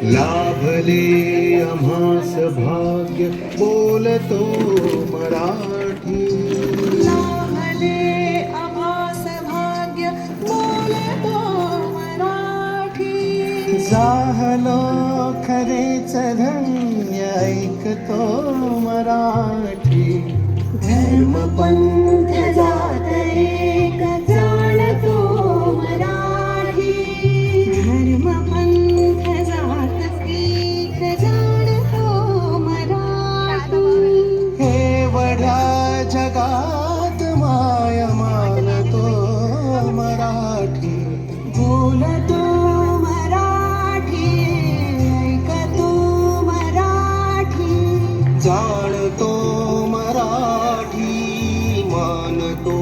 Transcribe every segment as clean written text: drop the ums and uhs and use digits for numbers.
लाभले आम्हास भाग्य बोलतो मराठी. लाभले आम्हास भाग्य बोलतो मराठी. झालो खरेच धन्य ऐकतो मराठी. धर्म पंथ जात एक जाणतो मराठी. धर्म पंथ जात एक जाणतो मराठी. एवढ्या जगात माय मानतो मराठी. बोलतो मराठी. ऐकतो मराठी. जाणतो मराठी, मानतो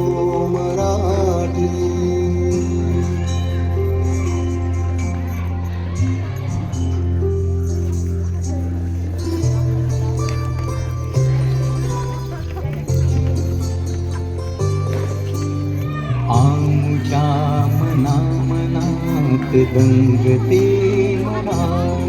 मराठी. आमच्या मनामनात दंगते मराठी.